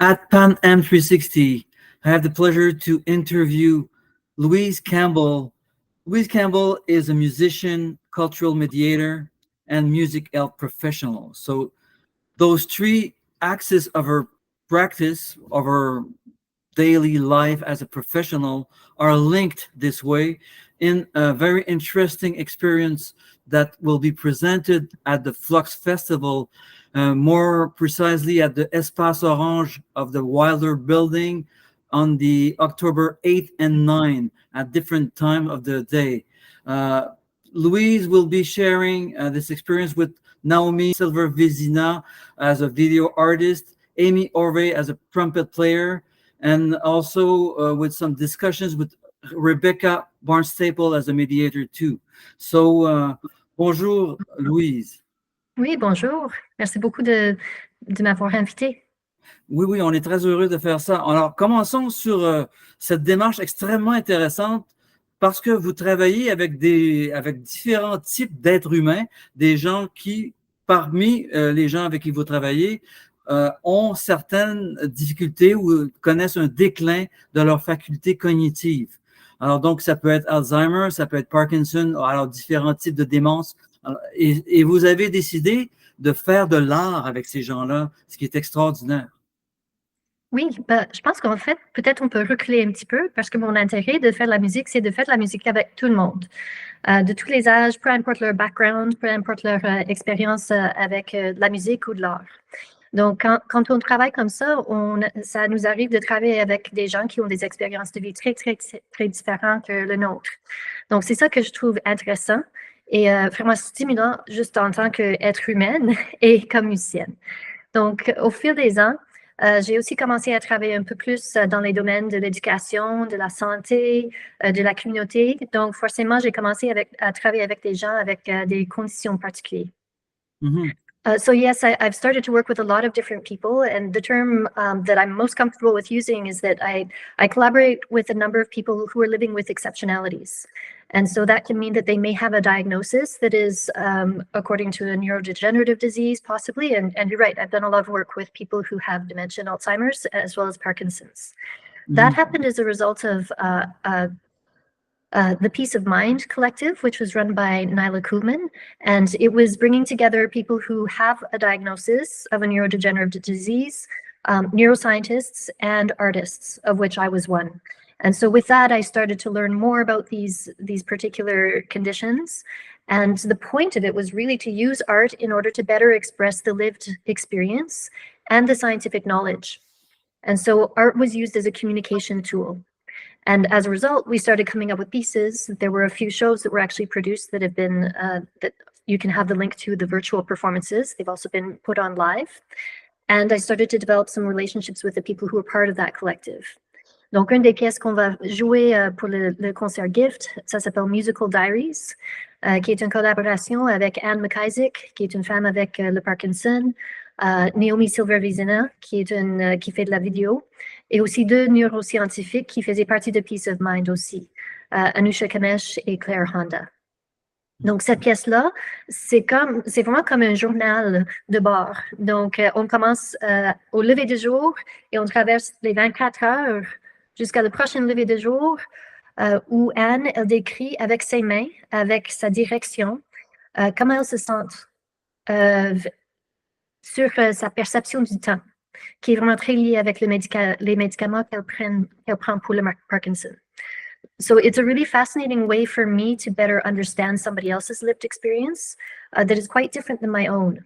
At Pan M360, I have the pleasure to interview Louise Campbell. Louise Campbell is a musician, cultural mediator, and music health professional. So those three axes of her practice, of her daily life as a professional, are linked this way in a very interesting experience that will be presented at the Flux Festival, more precisely at the Espace Orange of the Wilder Building on the October 8th and 9th at different time of the day. Uh, Louise will be sharing this experience with Naomi Silver-Vizina as a video artist, Amy Orve as a trumpet player, and also with some discussions with Rebecca Barnstaple as a mediator too. So, bonjour, Louise. Oui, bonjour. Merci beaucoup de m'avoir invité. Oui, oui, on est très heureux de faire ça. Alors, commençons sur cette démarche extrêmement intéressante parce que vous travaillez avec différents types d'êtres humains, des gens qui, parmi les gens avec qui vous travaillez, ont certaines difficultés ou connaissent un déclin de leurs facultés cognitives. Alors, donc, ça peut être Alzheimer, ça peut être Parkinson, alors différents types de démence. Alors, et vous avez décidé de faire de l'art avec ces gens-là, ce qui est extraordinaire. Oui, je pense qu'en fait, peut-être on peut reculer un petit peu parce que mon intérêt de faire de la musique, c'est de faire de la musique avec tout le monde, de tous les âges, peu importe leur background, peu importe leur expérience avec de la musique ou de l'art. Donc, quand on travaille comme ça, ça nous arrive de travailler avec des gens qui ont des expériences de vie très, très, très différentes que le nôtre. Donc, c'est ça que je trouve intéressant et vraiment stimulant juste en tant qu'être humaine et comme musicienne. Donc, au fil des ans, j'ai aussi commencé à travailler un peu plus dans les domaines de l'éducation, de la santé, de la communauté. Donc, forcément, j'ai commencé à travailler avec des gens avec des conditions particulières. Mm-hmm. So yes, I've started to work with a lot of different people, and the term that I'm most comfortable with using is that I collaborate with a number of people who are living with exceptionalities. And so that can mean that they may have a diagnosis that is according to a neurodegenerative disease, possibly. And you're right, I've done a lot of work with people who have dementia and Alzheimer's, as well as Parkinson's. Mm-hmm. That happened as a result of the Peace of Mind Collective, which was run by Nyla Kuhlman, and it was bringing together people who have a diagnosis of a neurodegenerative disease, neuroscientists, and artists, of which I was one. And so with that, I started to learn more about these particular conditions. And the point of it was really to use art in order to better express the lived experience and the scientific knowledge. And so art was used as a communication tool. And as a result, we started coming up with pieces. There were a few shows that were actually produced that have been, that you can have the link to the virtual performances. They've also been put on live. And I started to develop some relationships with the people who were part of that collective. Donc, une des pièces qu'on va jouer pour le concert Gift, ça s'appelle Musical Diaries, qui est une collaboration avec Anne McIsaac, qui est une femme avec le Parkinson, Naomi Silver-Vizina, qui fait de la vidéo, et aussi deux neuroscientifiques qui faisaient partie de Peace of Mind aussi, Anusha Kamesh et Claire Honda. Donc, cette pièce-là, c'est vraiment comme un journal de bord. Donc, on commence au lever du jour et on traverse les 24 heures jusqu'à le prochain lever du jour où Anne, elle décrit avec ses mains, avec sa direction, comment elle se sent sur sa perception du temps, qui est vraiment très liée avec les médicaments qu'elle prend pour le Parkinson. So it's a really fascinating way for me to better understand somebody else's lived experience that is quite different than my own.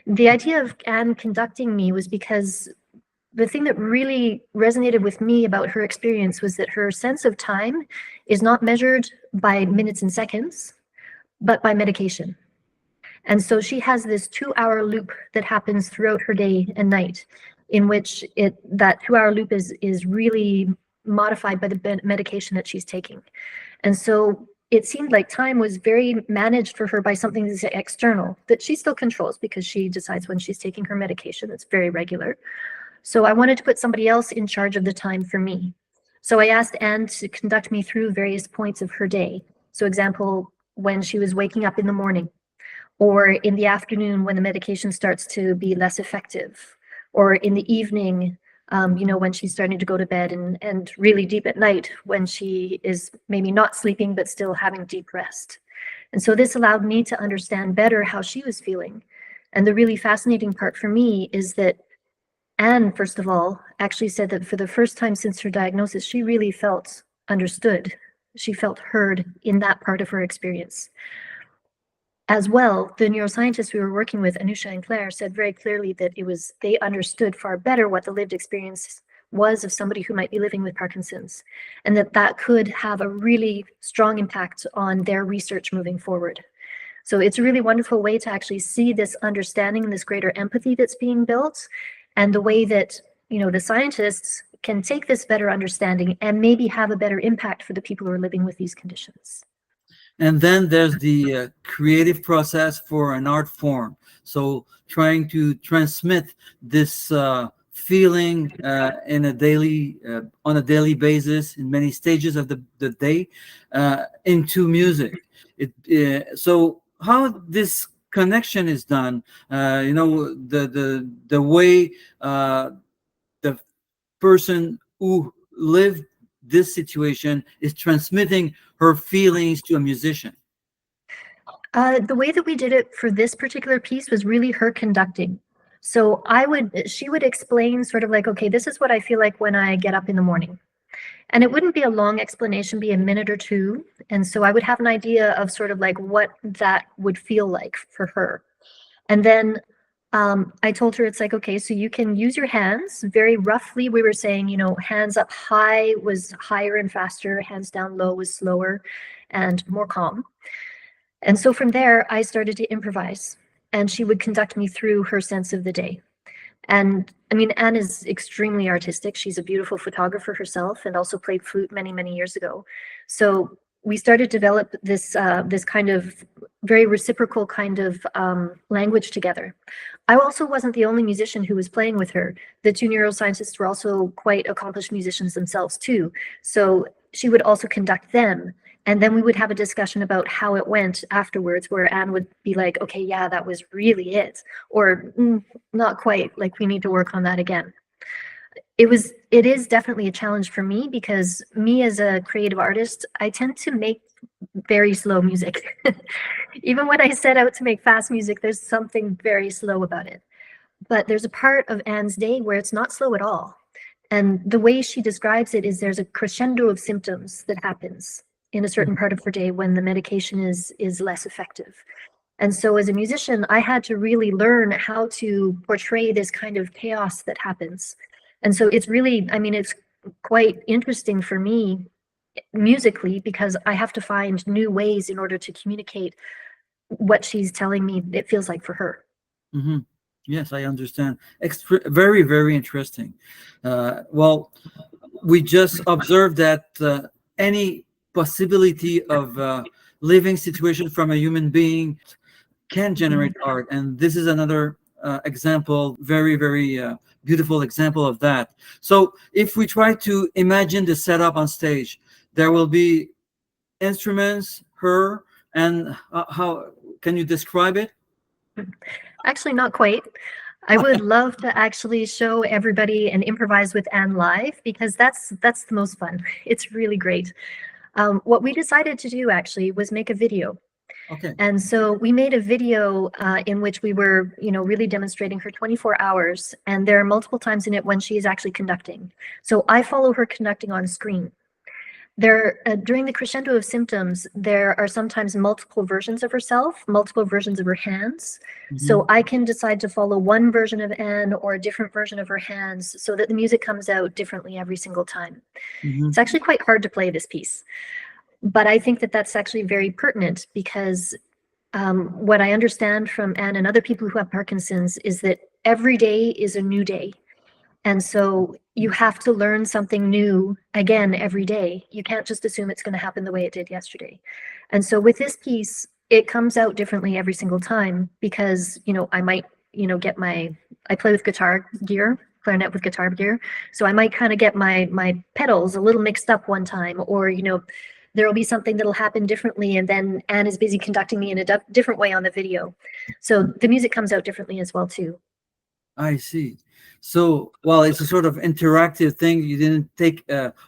The idea of Anne conducting me was because the thing that really resonated with me about her experience was that her sense of time is not measured by minutes and seconds, but by medication. And so she has this 2-hour loop that happens throughout her day and night, in which that 2-hour loop is really modified by the medication that she's taking. And so it seemed like time was very managed for her by something that's external, that she still controls because she decides when she's taking her medication. It's very regular. So I wanted to put somebody else in charge of the time for me. So I asked Anne to conduct me through various points of her day. So example, when she was waking up in the morning, or in the afternoon when the medication starts to be less effective, or in the evening when she's starting to go to bed, and really deep at night when she is maybe not sleeping but still having deep rest. And so this allowed me to understand better how she was feeling. And the really fascinating part for me is that Anne, first of all, actually said that for the first time since her diagnosis, she really felt understood. She felt heard in that part of her experience. As well, the neuroscientists we were working with, Anusha and Claire, said very clearly that they understood far better what the lived experience was of somebody who might be living with Parkinson's, and that could have a really strong impact on their research moving forward. So it's a really wonderful way to actually see this understanding and this greater empathy that's being built, and the way that, the scientists can take this better understanding and maybe have a better impact for the people who are living with these conditions. And then there's the creative process for an art form. So trying to transmit this feeling on a daily basis in many stages of the day into music. So how this connection is done, the way the person who lived this situation is transmitting her feelings to a musician. The way that we did it for this particular piece was really her conducting. So she would explain sort of like, okay, this is what I feel like when I get up in the morning. And it wouldn't be a long explanation, be a minute or two. And so I would have an idea of sort of like what that would feel like for her. And then I told her, it's like, okay, so you can use your hands. Very roughly, we were saying, hands up high was higher and faster, hands down low was slower and more calm. And so from there, I started to improvise, and she would conduct me through her sense of the day. And I mean, Anne is extremely artistic. She's a beautiful photographer herself, and also played flute many, many years ago. So we started to develop this kind of very reciprocal kind of language together. I also wasn't the only musician who was playing with her. The two neuroscientists were also quite accomplished musicians themselves too. So she would also conduct them. And then we would have a discussion about how it went afterwards, where Anne would be like, okay, yeah, that was really it. Or not quite, like we need to work on that again. It is definitely a challenge for me, because me as a creative artist, I tend to make very slow music. Even when I set out to make fast music, there's something very slow about it. But there's a part of Anne's day where it's not slow at all. And the way she describes it is there's a crescendo of symptoms that happens in a certain part of her day when the medication is less effective. And so as a musician, I had to really learn how to portray this kind of chaos that happens. And so it's really, it's quite interesting for me musically, because I have to find new ways in order to communicate what she's telling me it feels like for her. Mm-hmm. Yes, I understand. Very, very interesting. Well, we just observed that any possibility of living situation from a human being can generate art, and this is another example, very, very beautiful example of that. So if we try to imagine the setup on stage, there will be instruments, her, and how can you describe it? Actually, not quite. I would love to actually show everybody and improvise with Anne live, because that's the most fun. It's really great. What we decided to do actually was make a video. Okay. And so we made a video in which we were, really demonstrating her 24 hours. And there are multiple times in it when she is actually conducting. So I follow her conducting on screen. During the crescendo of symptoms, there are sometimes multiple versions of herself, multiple versions of her hands. So I can decide to follow one version of Anne or a different version of her hands, so that the music comes out differently every single time. It's actually quite hard to play this piece. But I think that that's actually very pertinent, because what I understand from Anne and other people who have Parkinson's is that every day is a new day. And so you have to learn something new again every day. You can't just assume it's going to happen the way it did yesterday. And so with this piece, it comes out differently every single time, because, I might, I play with guitar gear, clarinet with guitar gear. So I might kind of get my pedals a little mixed up one time, or, there'll be something that'll happen differently, and then Anne is busy conducting me in a different way on the video. So the music comes out differently as well too. I see. So, well, it's a sort of interactive thing. You didn't take,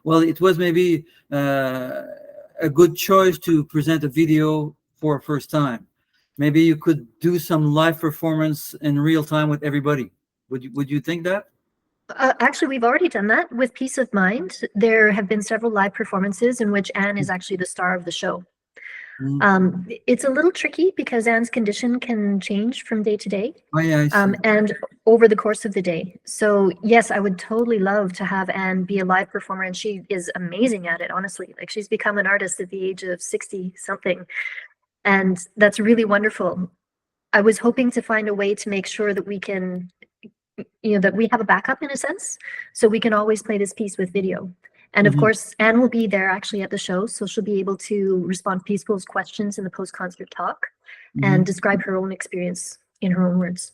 well, it was maybe a good choice to present a video for a first time. Maybe you could do some live performance in real time with everybody. Would you think that? Actually, we've already done that with Peace of Mind. There have been several live performances in which Anne is actually the star of the show. It's a little tricky because Anne's condition can change from day to day Oh, yeah, I see. and over the course of the day. So yes, I would totally love to have Anne be a live performer, and she is amazing at it, honestly. Like, she's become an artist at the age of 60 something, and that's really wonderful. I was hoping to find a way to make sure that we can, that we have a backup in a sense, so we can always play this piece with video. And of course, Anne will be there actually at the show, so she'll be able to respond to people's questions in the post-concert talk and describe her own experience in her own words.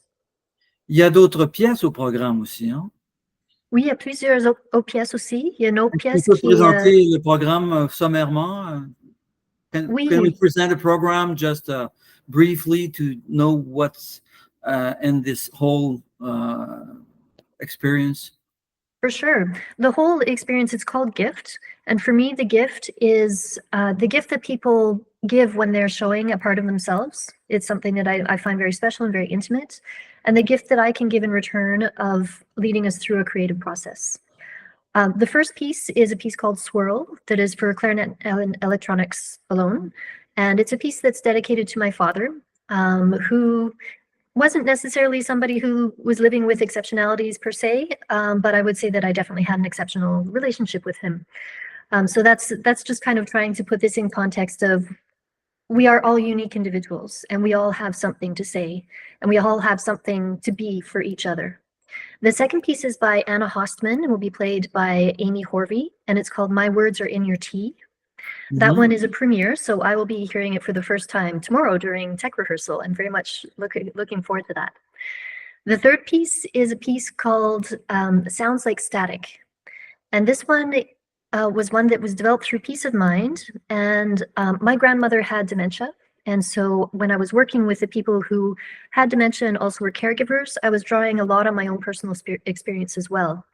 Il y a d'autres pièces au programme aussi, hein? Oui, il y a plusieurs autres pièces aussi. Il y a une autre Est-ce qu'on pièce peut qui présenter le programme sommairement? Can we oui, present the program just briefly to know what's in this whole experience? for sure. The whole experience, it's called Gift. And for me, the gift is the gift that people give when they're showing a part of themselves. It's something that I find very special and very intimate. And the gift that I can give in return of leading us through a creative process. The first piece is a piece called Swirl that is for clarinet and electronics alone. And it's a piece that's dedicated to my father, who wasn't necessarily somebody who was living with exceptionalities per se, but I would say that I definitely had an exceptional relationship with him. So that's just kind of trying to put this in context of, we are all unique individuals, and we all have something to say, and we all have something to be for each other. The second piece is by Anna Hostman and will be played by Amy Horvey, and it's called My Words Are in Your Tea. That one is a premiere, so I will be hearing it for the first time tomorrow during tech rehearsal. I'm very much looking forward to that. The third piece is a piece called Sounds Like Static. And this one was one that was developed through Peace of Mind. And my grandmother had dementia. And so when I was working with the people who had dementia and also were caregivers, I was drawing a lot on my own personal experience as well.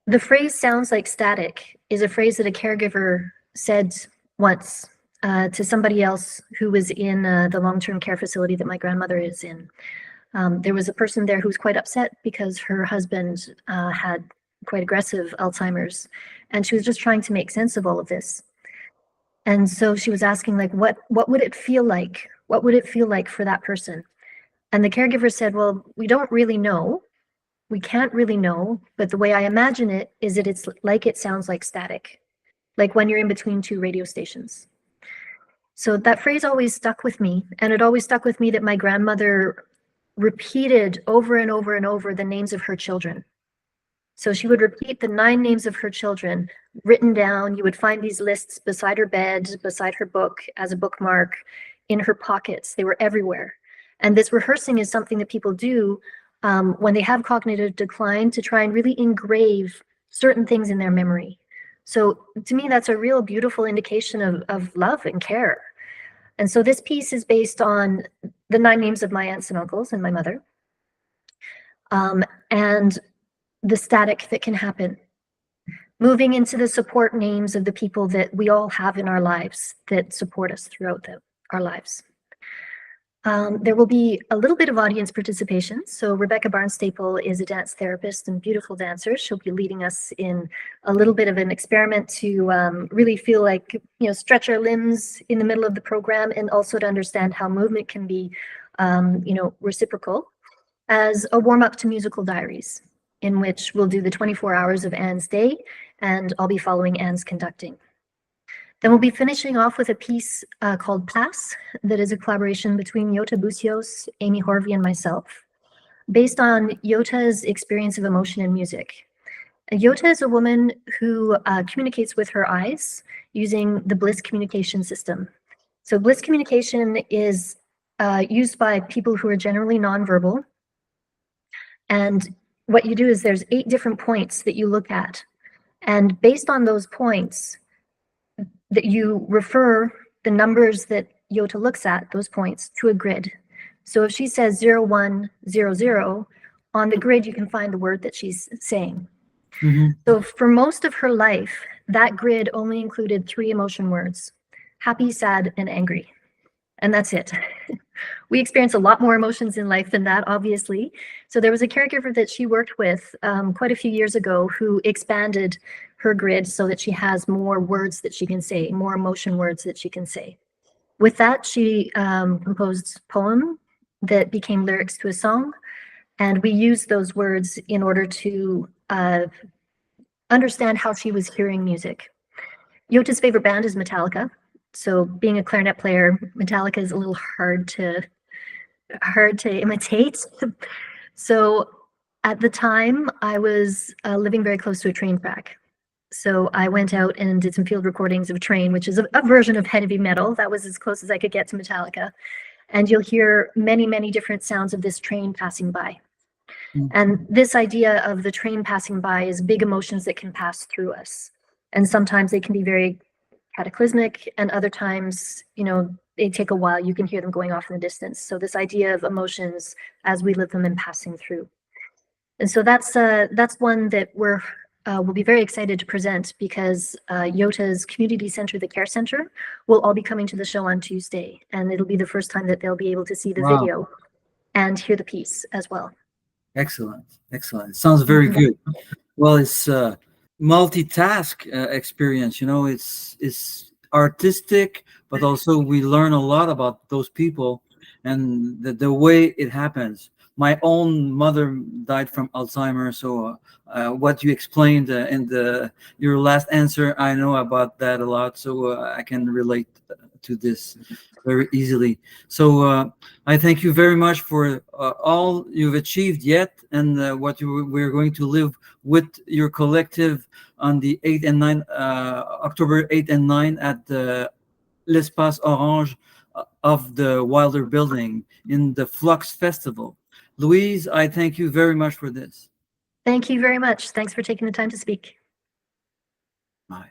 The phrase sounds like static is a phrase that a caregiver said once to somebody else who was in the long-term care facility that my grandmother is in. There was a person there who was quite upset because her husband had quite aggressive Alzheimer's, and she was just trying to make sense of all of this. And so she was asking, like, what would it feel like? What would it feel like for that person? And the caregiver said, well, we don't really know. We can't really know, but the way I imagine it is that it's like it sounds like static, like when you're in between two radio stations. So that phrase always stuck with me, and it always stuck with me that my grandmother repeated over and over and over the names of her children. So she would repeat the 9 names of her children written down. You would find these lists beside her bed, beside her book, as a bookmark, in her pockets. They were everywhere. And this rehearsing is something that people do when they have cognitive decline to try and really engrave certain things in their memory. So to me, that's a real beautiful indication of love and care. And so this piece is based on the 9 names of my aunts and uncles and my mother, and the static that can happen. Moving into the support names of the people that we all have in our lives that support us throughout our lives. There will be a little bit of audience participation. So Rebecca Barnes-Staple is a dance therapist and beautiful dancer. She'll be leading us in a little bit of an experiment to really feel like, stretch our limbs in the middle of the program, and also to understand how movement can be, reciprocal, as a warm-up to musical diaries, in which we'll do the 24 hours of Anne's day, and I'll be following Anne's conducting. Then we'll be finishing off with a piece called Pass, that is a collaboration between Yota Busios, Amy Horvey, and myself, based on Yota's experience of emotion in music. Yota is a woman who communicates with her eyes using the Bliss communication system. So Bliss communication is used by people who are generally nonverbal. And what you do is there's 8 different points that you look at. And based on those points, that you refer the numbers that Yota looks at, those points, to a grid. So if she says 0, 1, 0, 0, on the grid, you can find the word that she's saying. Mm-hmm. So for most of her life, that grid only included 3 emotion words: happy, sad, and angry. And that's it. We experience a lot more emotions in life than that, obviously. So there was a caregiver that she worked with quite a few years ago who expanded her grid so that she has more words that she can say, more emotion words that she can say. With that, she composed a poem that became lyrics to a song. And we used those words in order to understand how she was hearing music. Yota's favorite band is Metallica. So being a clarinet player, Metallica is a little hard to imitate. So at the time, I was living very close to a train track. So I went out and did some field recordings of Train, which is a version of heavy metal. That was as close as I could get to Metallica. And you'll hear many, many different sounds of this train passing by. And this idea of the train passing by is big emotions that can pass through us. And sometimes they can be very cataclysmic, and other times, you know, they take a while. You can hear them going off in the distance. So this idea of emotions as we live them and passing through. And so that's one that we'll be very excited to present, because Yota's community center, the care center, will all be coming to the show on Tuesday. And it'll be the first time that they'll be able to see the video and hear the piece as well. Excellent. Excellent. Sounds very good. Well, it's multitask experience. You know, it's artistic, but also we learn a lot about those people and the way it happens. My own mother died from Alzheimer's, so what you explained in your last answer, I know about that a lot, so I can relate to this very easily. So I thank you very much for all you've achieved yet, and what we're going to live with your collective on the 8th and 9th, October 8th and 9th at the L'Espace Orange of the Wilder Building in the FLUX Festival. Louise, I thank you very much for this. Thank you very much. Thanks for taking the time to speak. Bye.